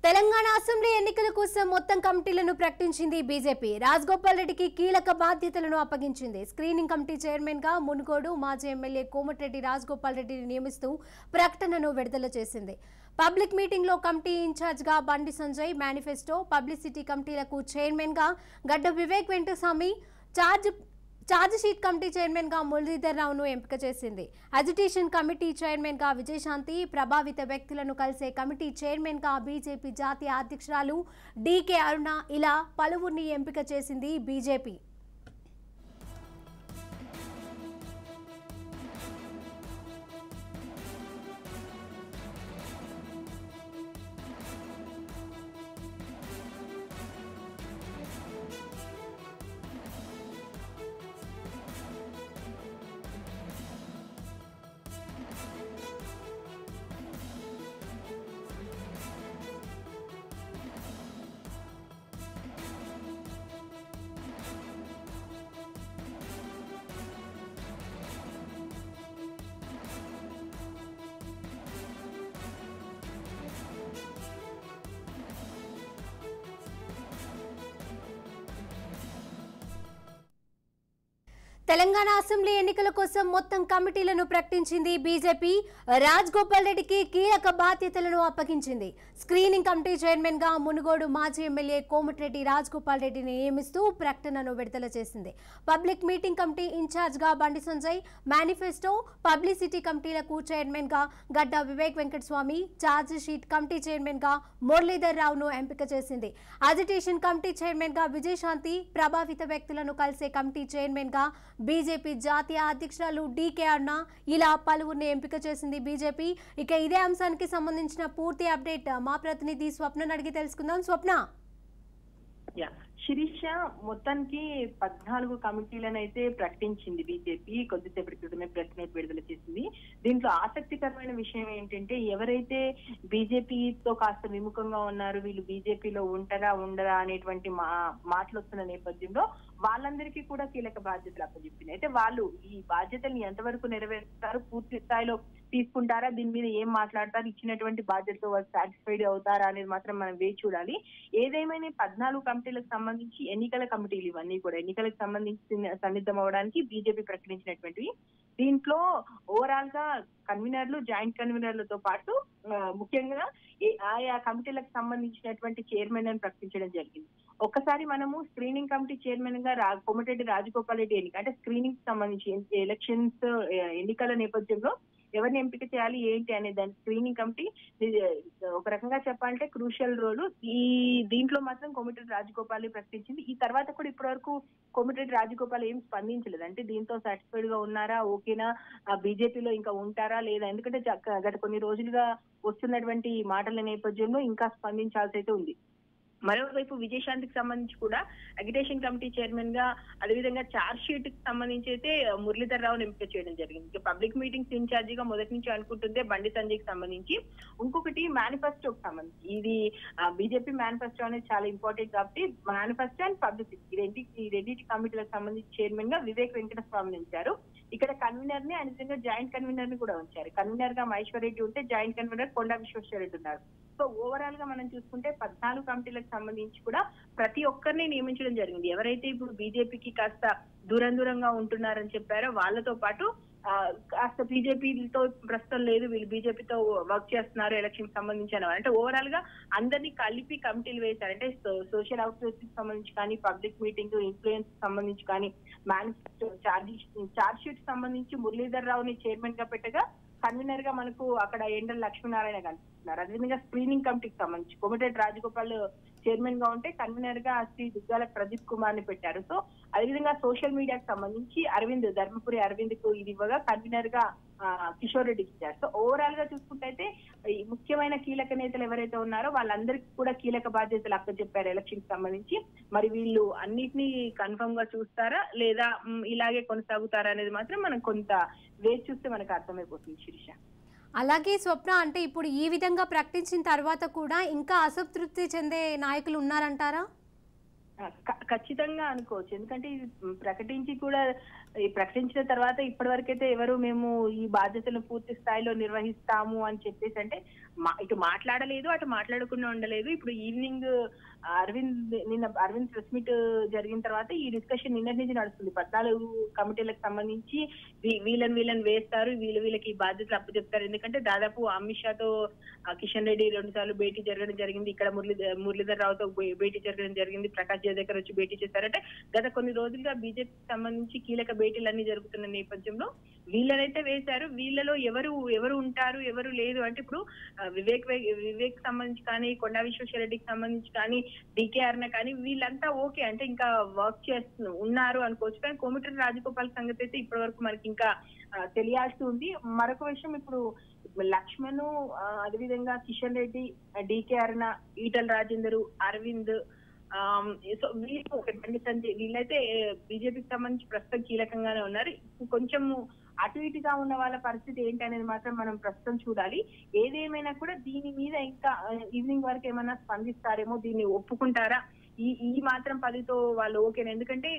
Telangana assembly ఎన్నికల కోసం మొత్తం కమిటీలను ప్రకటించింది బీజేపీ. రాజగోపాల్ రెడ్డికి కీలక బాధ్యతలను అప్పగించింది. స్క్రీనింగ్ కమిటీ చైర్మన్ గా మునుగోడు మాజీ ఎమ్మెల్యే కోమటిరెడ్డి రాజగోపాల్ రెడ్డిని నియమిస్తూ ప్రకటనను విడుదల చేసింది. పబ్లిక్ మీటింగ్ లో కమిటీ ఇన్ఛార్జ్ గా Bandi Sanjay, manifesto, publicity కమిటీలకు chairman గా గడ్డ Vivek Venkataswamy, charge sheet committee chairman గా మురళీధర్ రావును ఎంపిక చేసింది. అజిటేషన్ కమిటీ చైర్మన్ గా విజయశాంతి, ప్రభావిత వ్యక్తులను కలిసే కమిటీ చైర్మన్ గా బీజేపీ జాతీయ అధ్యక్షురాలు డీకే అరుణ ఇలా పలువురిని ఎంపిక చేసింది బీజేపీ. తెలంగాణ అసెంబ్లీ ఎన్నికల కోసం మొత్తం కమిటీలను ప్రకటించింది బీజేపీ. రాజగోపాల్ రెడ్డికి కీలక బాధ్యతలను అప్పగించింది. స్క్రీనింగ్ కమిటీ చైర్మన్ గా మునుగోడు మాజీ ఎమ్మెల్యే కోమటిరెడ్డి రాజగోపాల్ రెడ్డిని నియమిస్తూ ప్రకటనను విడుదల చేసింది. పబ్లిక్ మీటింగ్ కమిటీ ఇన్ఛార్జ్ గా Bandi Sanjay, manifesto, publicity కమిటీలకు chairman గా గడ్డ Vivek Venkataswamy, charge sheet committee chairman గా మురళీధర్ రావును ఎంపిక చేసింది. అజిటేషన్ కమిటీ చైర్మన్ గా విజయశాంతి, ప్రభావిత వ్యక్తులను కలిసే కమిటీ చైర్మన్ గా బీజేపీ జాతీయ అధ్యక్షురాలు డీకే అరుణ ఇలా పలువురిని ఎంపిక చేసింది బీజేపీ. ఇక ఇదే అంశానికి సంబంధించిన పూర్తి అప్డేట్ మా ప్రతినిధి స్వప్నను అడిగి తెలుసుకుందాం. స్వప్న, శిరీష, మొత్తానికి 14 కమిటీలను అయితే ప్రకటించింది బీజేపీ. కొద్దిసేపటి క్రితమే ప్రెస్ నోట్ విడుదల చేసింది. దీంట్లో ఆసక్తికరమైన విషయం ఏంటంటే, ఎవరైతే బీజేపీతో కాస్త విముఖంగా ఉన్నారు, వీళ్ళు బీజేపీలో ఉంటారా ఉండరా అనేటువంటి మాటలు వస్తున్న నేపథ్యంలో వాళ్ళందరికీ కూడా కీలక బాధ్యతలు అప్పచెప్పింది. అయితే వాళ్ళు ఈ బాధ్యతల్ని ఎంతవరకు నెరవేరుస్తారు, పూర్తి స్థాయిలో తీసుకుంటారా, దీని మీద ఏం మాట్లాడతారు, ఇచ్చినటువంటి బాధ్యతతో వాళ్ళు సాటిస్ఫైడ్ అవుతారా అనేది మాత్రం మనం వేచి చూడాలి. ఏదేమైనా 14 కమిటీలకు సంబంధించి ఎన్నికల కమిటీలు ఇవన్నీ కూడా ఎన్నికలకు సంబంధించి సన్నిద్ధం అవడానికి బీజేపీ ప్రకటించినటువంటివి. దీంట్లో ఓవరాల్ గా కన్వీనర్లు, జాయింట్ కన్వీనర్లతో పాటు ముఖ్యంగా ఆయా కమిటీలకు సంబంధించినటువంటి చైర్మన్ అని ప్రకటించడం జరిగింది. ఒక్కసారి మనము స్క్రీనింగ్ కమిటీ చైర్మన్ గా కోమటిరెడ్డి రాజగోపాల్ రెడ్డి ఎన్నిక, అంటే స్క్రీనింగ్ సంబంధించి ఎలక్షన్స్ ఎన్నికల నేపథ్యంలో ఎవరిని ఎంపిక చేయాలి ఏంటి అనే దాని స్క్రీనింగ్ కమిటీ ఒక రకంగా చెప్పాలంటే క్రూషియల్ రోల్. దీంట్లో మాత్రం కోమటిరెడ్డి రాజగోపాల్ ప్రకటించింది. ఈ తర్వాత కూడా ఇప్పటి వరకు కోమటిరెడ్డి రాజగోపాల్ ఏం స్పందించలేదు. అంటే దీంతో సాటిస్ఫైడ్ గా ఉన్నారా, ఓకేనా, బీజేపీలో ఇంకా ఉంటారా లేదా, ఎందుకంటే గత కొన్ని రోజులుగా వస్తున్నటువంటి మాటల నేపథ్యంలో ఇంకా స్పందించాల్సి అయితే ఉంది. మరోవైపు విజయశాంతికి సంబంధించి కూడా అజిటేషన్ కమిటీ చైర్మన్ గా, అదేవిధంగా ఛార్జ్ షీట్ కి సంబంధించి అయితే మురళీధర్ రావును ఎంపిక చేయడం జరిగింది. పబ్లిక్ మీటింగ్స్ ఇన్ఛార్జిగా మొదటి నుంచి అనుకుంటుందే బండి సంజయ్కి సంబంధించి. ఇంకొకటి మేనిఫెస్టోకి సంబంధించి, ఇది బీజేపీ మేనిఫెస్టో అనేది చాలా ఇంపార్టెంట్ కాబట్టి మేనిఫెస్టో అండ్ పబ్లిసిటీ ఈ రెండింటి కమిటీలకు సంబంధించి చైర్మన్ గా వివేక్ వెంకటస్వామిని ఉంచారు. ఇక్కడ కన్వీనర్ ని, అదేవిధంగా జాయింట్ కన్వీనర్ ని కూడా ఉంచారు. కన్వీనర్ గా మహేశ్వర్ రెడ్డి ఉంటే జాయింట్ కన్వీనర్ కొండా విశ్వేశ్వర రెడ్డి ఉన్నారు. సో ఓవరాల్ గా మనం చూసుకుంటే 14 కమిటీలకు సంబంధించి కూడా ప్రతి ఒక్కరిని నియమించడం జరిగింది. ఎవరైతే ఇప్పుడు బీజేపీకి కాస్త దూరంగా ఉంటున్నారని చెప్పారో వాళ్ళతో పాటు కాస్త బీజేపీతో ప్రస్తుతం లేదు, వీళ్ళు బీజేపీతో వర్క్ చేస్తున్నారు ఎలక్షన్ సంబంధించి అని, అంటే ఓవరాల్ గా అందరినీ కలిపి కమిటీలు వేశారు. అంటే సోషల్ అవుట్రీచ్ కి సంబంధించి కానీ, పబ్లిక్ మీటింగ్ ఇన్ఫ్లుయెన్స్ సంబంధించి కానీ, మేనిఫెస్టో, ఛార్జ్ షీట్ సంబంధించి మురళీధర్ రావుని చైర్మన్ గా పెట్టగా కన్వీనర్ గా మనకు అక్కడ ఎండల లక్ష్మీనారాయణ కనిపిస్తున్నారు. అదేవిధంగా స్క్రీనింగ్ కమిటీకి సంబంధించి కోమటిరెడ్డి రాజగోపాల్ చైర్మన్ గా ఉంటే కన్వీనర్ గా శ్రీ దుగ్గాల ప్రదీప్ కుమార్ ని పెట్టారు. సో అదేవిధంగా సోషల్ మీడియాకి సంబంధించి ధర్మపురి అరవింద్ కు ఇది ఇవ్వగా కన్వీనర్ గా కిషోర్ రెడ్డికి ఇచ్చారు. సో ఓవరాల్ గా చూసుకుంటే ముఖ్యమైన కీలక నేతలు ఎవరైతే ఉన్నారో వాళ్ళందరికీ కూడా కీలక బాధ్యతలు అప్పచెప్పారు ఎలక్షన్ కి సంబంధించి. మరి వీళ్ళు అన్నిటినీ కన్ఫర్మ్ గా చూస్తారా లేదా ఇలాగే కొనసాగుతారా అనేది మాత్రం మనం కొంత వేచి చూస్తే మనకు అర్థమైపోతుంది శిరీష. అలాగే స్వప్న, అంటే ఇప్పుడు ఈ విధంగా ప్రకటించిన తర్వాత కూడా ఇంకా అసంతృప్తి చెందే నాయకులు ఉన్నారంటారా? ఖచ్చితంగా అనుకోవచ్చు. ఎందుకంటే ఇది ప్రకటించి కూడా ప్రకటించిన తర్వాత ఇప్పటి వరకైతే ఎవరు మేము ఈ బాధ్యతలను పూర్తి స్థాయిలో నిర్వహిస్తాము అని చెప్పేసి అంటే ఇటు మాట్లాడలేదు, అటు మాట్లాడకుండా ఉండలేదు. ఇప్పుడు ఈవినింగ్ నిన్న అరవింద్ ప్రెస్ మీట్ జరిగిన తర్వాత ఈ డిస్కషన్ నిన్నటి నుంచి నడుస్తుంది. 14 కమిటీలకు సంబంధించి వీళ్ళని వేస్తారు, వీళ్ళకి ఈ బాధ్యతలు అప్పచెప్తారు. ఎందుకంటే దాదాపు అమిత్ షాతో కిషన్ రెడ్డి 2 సార్లు భేటీ జరగడం జరిగింది. ఇక్కడ మురళీధర్ రావుతో భేటీ జరగడం జరిగింది. ప్రకాష్ జవదేకర్ వచ్చి భేటీ చేశారంటే గత కొన్ని రోజులుగా బీజేపీకి సంబంధించి కీలక భేటీలన్నీ జరుగుతున్న నేపథ్యంలో వీళ్ళనైతే వేశారు. వీళ్ళలో ఎవరు ఉంటారు, ఎవరు లేదు అంటే ఇప్పుడు వివేక్ సంబంధించి కానీ, కొండా విశ్వేశ్వరరెడ్డికి సంబంధించి కానీ, డికేఆర్ కానీ వీళ్ళంతా ఓకే అంటే ఇంకా వర్క్ ఉన్నారు అనుకోవచ్చు. కానీ కోమటిరెడ్డి రాజగోపాల్ సంగతి అయితే ఇప్పటి వరకు మనకి ఇంకా తెలియాల్సి ఉంది. మరొక విషయం, ఇప్పుడు లక్ష్మణ్, అదేవిధంగా కిషన్ రెడ్డి, డికేఆర్, ఈటల రాజేందర్, అరవింద్, సో వీళ్ళు బండి సంజయ్ వీళ్ళైతే బీజేపీకి సంబంధించి ప్రస్తుతం కీలకంగానే ఉన్నారు. కొంచెం అటు ఇటుగా ఉన్న వాళ్ళ పరిస్థితి ఏంటి అనేది మాత్రం మనం ప్రస్తుతం చూడాలి. ఏదేమైనా కూడా దీని మీద ఇంకా ఈవినింగ్ వరకు ఏమైనా స్పందిస్తారేమో, దీన్ని ఒప్పుకుంటారా, ఈ మాత్రం 10తో వాళ్ళు ఓకేనా? ఎందుకంటే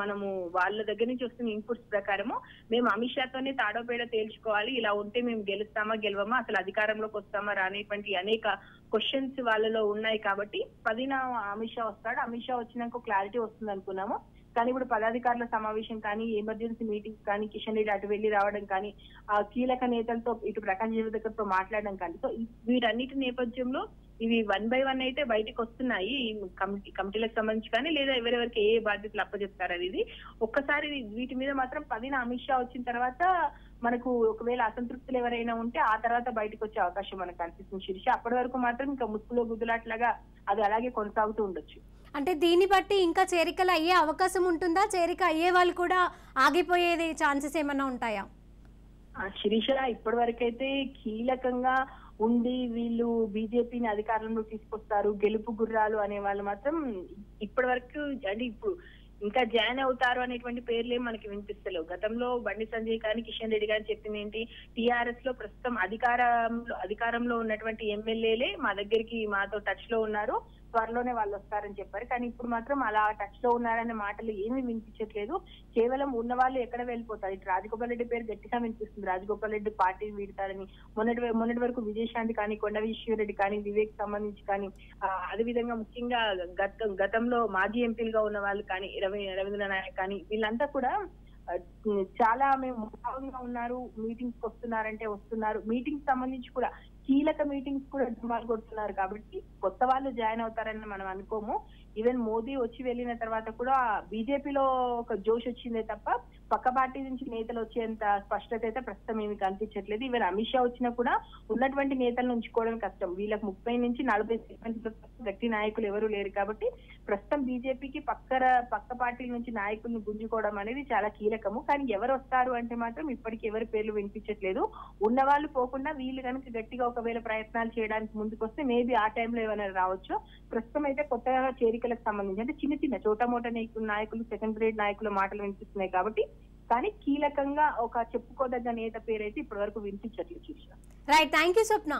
మనము వాళ్ళ దగ్గర నుంచి వస్తున్న ఇన్పుట్స్ ప్రకారము మేము అమిత్ షాతోనే తాడోపేడ తేల్చుకోవాలి, ఇలా ఉంటే మేము గెలుస్తామా గెలవమా, అసలు అధికారంలోకి వస్తామా రానేటువంటి అనేక క్వశ్చన్స్ వాళ్ళలో ఉన్నాయి. కాబట్టి 10న అమిత్ షా వస్తాడు. అమిత్ షా వచ్చినాక క్లారిటీ వస్తుంది అనుకున్నాము. కానీ ఇప్పుడు పదాధికారుల సమావేశం కానీ, ఎమర్జెన్సీ మీటింగ్స్ కానీ, కిషన్ రెడ్డి అటు వెళ్లి రావడం కానీ, కీలక నేతలతో ఇటు ప్రకాష్ జవదేకర్ తో మాట్లాడడం కానీ, సో వీటన్నిటి నేపథ్యంలో ఇవి 1 by 1 అయితే బయటకు వస్తున్నాయి. కమిటీలకు సంబంధించి కానీ, లేదా ఎవరెవరికి ఏ బాధ్యతలు అప్పచెప్తారు అనేది. ఒక్కసారి వీటి మీద మాత్రం 10న అమిత్ షా వచ్చిన తర్వాత మనకు ఒకవేళ అసంతృప్తులు ఎవరైనా ఉంటే ఆ తర్వాత బయటకు వచ్చే అవకాశం మనకు కనిపిస్తుంది శిరీష. అప్పటి వరకు మాత్రం ఇంకా ముసుగులో గుద్దులాట్లాగా అది అలాగే కొనసాగుతూ ఉండొచ్చు. అంటే దీన్ని బట్టి ఇంకా చేరికలు అయ్యే అవకాశం ఉంటుందా? చేరిక అయ్యే వాళ్ళు కూడా ఆగిపోయేది ఛాన్సెస్ ఏమన్నా ఉంటాయా? శిరీష, ఇప్పటి వరకైతే కీలకంగా ఉండి వీళ్ళు బీజేపీని అధికారంలో తీసుకొస్తారు, గెలుపు గుర్రాలు అనే వాళ్ళు మాత్రం ఇప్పటి వరకు అంటే ఇప్పుడు ఇంకా జాయిన్ అవుతారు అనేటువంటి పేర్లే మనకి వినిపిస్తలేవు. గతంలో బండి సంజయ్ కానీ, కిషన్ రెడ్డి కానీ చెప్పింది ఏంటి, టీఆర్ఎస్ లో ప్రస్తుతం అధికారంలో ఉన్నటువంటి ఎమ్మెల్యేలే మా దగ్గరికి మాతో టచ్ లో ఉన్నారు, త్వరలోనే వాళ్ళు వస్తారని చెప్పారు. కానీ ఇప్పుడు మాత్రం అలా టచ్ లో ఉన్నారనే మాటలు ఏమీ వినిపించట్లేదు. కేవలం ఉన్న వాళ్ళు ఎక్కడ వెళ్ళిపోతారు. ఇటు రాజగోపాల్ రెడ్డి పేరు గట్టిగా వినిపిస్తుంది. రాజగోపాల్ రెడ్డి పార్టీ వీడతారని మొన్నటి వరకు విజయశాంతి కానీ, కొండ విశ్వేశ్వరరెడ్డి కానీ, వివేక్ సంబంధించి కానీ, అదేవిధంగా ముఖ్యంగా గతంలో మాజీ ఎంపీలుగా ఉన్న వాళ్ళు కానీ, రవీంద్ర నాయక్ కానీ వీళ్ళంతా కూడా చాలా మేము ఉత్సాహంగా ఉన్నారు, మీటింగ్స్ వస్తున్నారంటే వస్తున్నారు. మీటింగ్స్ సంబంధించి కూడా కీలక మీటింగ్స్ కూడా డుమాలు కొడుతున్నారు. కాబట్టి కొత్త వాళ్ళు జాయిన్ అవుతారని మనం అనుకోము. ఈవెన్ మోదీ వచ్చి వెళ్ళిన తర్వాత కూడా బీజేపీలో ఒక జోష్ వచ్చిందే తప్ప పక్క పార్టీ నుంచి నేతలు వచ్చేంత స్పష్టత అయితే ప్రస్తుతం ఏమి కనిపించట్లేదు. ఈవెన్ అమిత్ షా వచ్చినా కూడా ఉన్నటువంటి నేతలను ఉంచుకోవడం కష్టం. వీళ్ళకి 30 నుంచి 40 సెగ్మెంట్ల గట్టి నాయకులు ఎవరు లేరు. కాబట్టి ప్రస్తుతం బీజేపీకి పక్క పార్టీల నుంచి నాయకుల్ని గుంజుకోవడం అనేది చాలా కీలకము. కానీ ఎవరు వస్తారు అంటే మాత్రం ఇప్పటికి ఎవరి పేర్లు వినిపించట్లేదు. ఉన్న వాళ్ళు పోకుండా వీళ్ళు కనుక గట్టిగా ఒకవేళ ప్రయత్నాలు చేయడానికి ముందుకు వస్తే మేబీ ఆ టైంలో ఏమైనా రావచ్చు. ప్రస్తుతం అయితే కొత్తగా చేరికలకు సంబంధించి అంటే చిన్న చోటమోట నాయకులు, సెకండ్ గ్రేడ్ నాయకుల మాటలు వినిపిస్తున్నాయి. కాబట్టి కానీ కీలకంగా ఒక చెప్పుకోదగ్గ నేత పేరైతే ఇప్పటి వరకు వినిపించట్లేదు. Right, thank you Swapna.